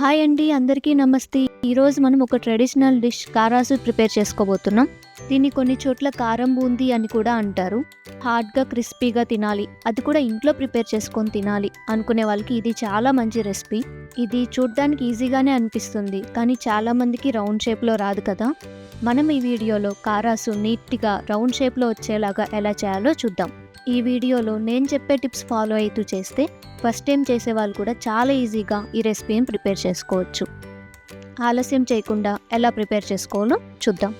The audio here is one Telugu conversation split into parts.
హాయ్ అండి, అందరికీ నమస్తే. ఈరోజు మనం ఒక ట్రెడిషనల్ డిష్ కారాసు ప్రిపేర్ చేసుకోబోతున్నాం. దీన్ని కొన్ని చోట్ల కారం బూందీ అని కూడా అంటారు. హార్డ్గా క్రిస్పీగా తినాలి, అది కూడా ఇంట్లో ప్రిపేర్ చేసుకొని తినాలి అనుకునే వాళ్ళకి ఇది చాలా మంచి రెసిపీ. ఇది చూడ్డానికి ఈజీగానే అనిపిస్తుంది, కానీ చాలామందికి రౌండ్ షేప్లో రాదు కదా. మనం ఈ వీడియోలో కారాసు నీట్గా రౌండ్ షేప్లో వచ్చేలాగా ఎలా చేయాలో చూద్దాం. ఈ వీడియోలో నేను చెప్పే టిప్స్ ఫాలో అవుతూ చేస్తే ఫస్ట్ టైం చేసేవాళ్ళు కూడా చాలా ఈజీగా ఈ రెసిపీని ప్రిపేర్ చేసుకోవచ్చు. ఆలస్యం చేయకుండా ఎలా ప్రిపేర్ చేసుకోవాలో చూద్దాం.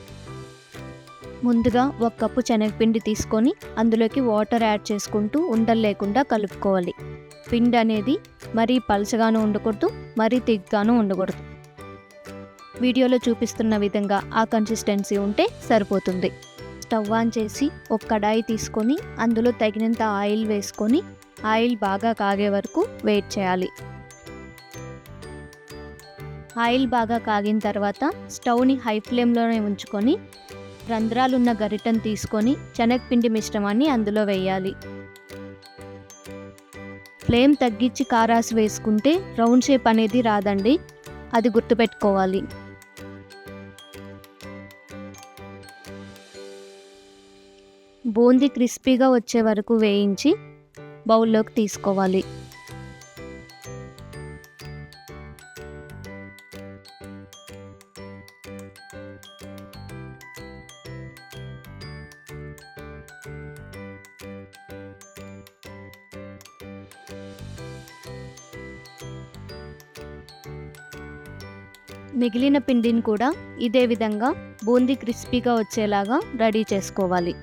ముందుగా 1 కప్పు శనగపిండి తీసుకొని అందులోకి వాటర్ యాడ్ చేసుకుంటూ ఉండలు లేకుండా కలుపుకోవాలి. పిండి అనేది మరీ పలచగాను ఉండకూడదు, మరీ తిగ్గాను ఉండకూడదు. వీడియోలో చూపిస్తున్న విధంగా ఆ కన్సిస్టెన్సీ ఉంటే సరిపోతుంది. స్టవ్ ఆన్ చేసి ఒక కడాయి తీసుకొని అందులో తగినంత ఆయిల్ వేసుకొని ఆయిల్ బాగా కాగే వరకు వెయిట్ చేయాలి. ఆయిల్ బాగా కాగిన తర్వాత స్టవ్ని హై ఫ్లేమ్లోనే ఉంచుకొని రంధ్రాలున్న గరిటెను తీసుకొని శనగపిండి మిశ్రమాన్ని అందులో వేయాలి. ఫ్లేమ్ తగ్గించి కారాసు వేసుకుంటే రౌండ్ షేప్ అనేది రాదండి, అది గుర్తుపెట్టుకోవాలి. బూందీ క్రిస్పీగా వచ్చే వరకు వేయించి బౌల్లోకి తీసుకోవాలి. మిగిలిన పిండిని కూడా ఇదే విధంగా బూందీ క్రిస్పీగా వచ్చేలాగా రెడీ చేసుకోవాలి.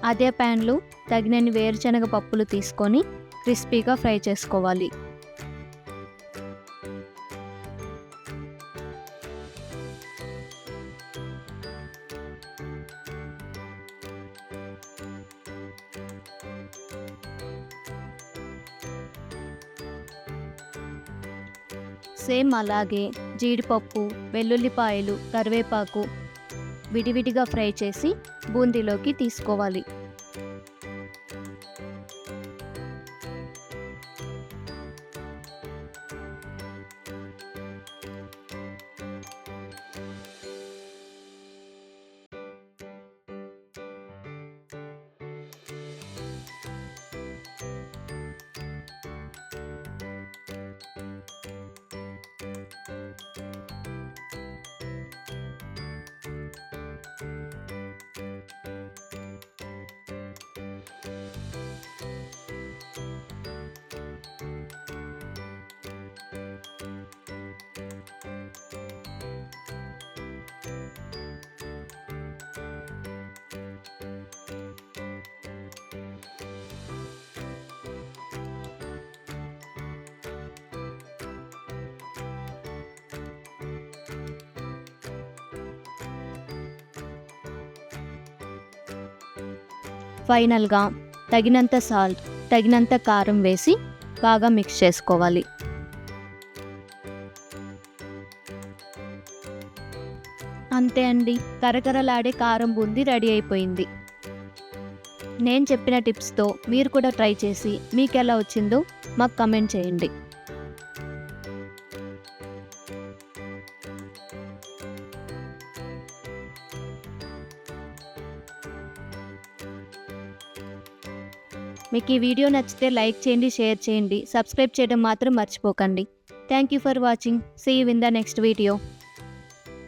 అదే ప్యాన్లో తగినన్ని వేరుశనగ పప్పులు తీసుకొని క్రిస్పీగా ఫ్రై చేసుకోవాలి. సేమ్ అలాగే జీడిపప్పు, వెల్లుల్లిపాయలు, కరివేపాకు విడివిడిగా ఫ్రై చేసి బూందీలోకి తీసుకోవాలి. ఫైనల్గా తగినంత సాల్ట్, తగినంత కారం వేసి బాగా మిక్స్ చేసుకోవాలి. అంతే అండి, కరకరలాడే కారం బూందీ రెడీ అయిపోయింది. నేను చెప్పిన టిప్స్తో మీరు కూడా ట్రై చేసి మీకు ఎలా వచ్చిందో మాకు కమెంట్ చేయండి. మీకు ఈ వీడియో నచ్చితే లైక్ చేయండి, షేర్ చేయండి, సబ్స్క్రైబ్ చేయడం మాత్రం మర్చిపోకండి. Thank you for watching. See you in the next video.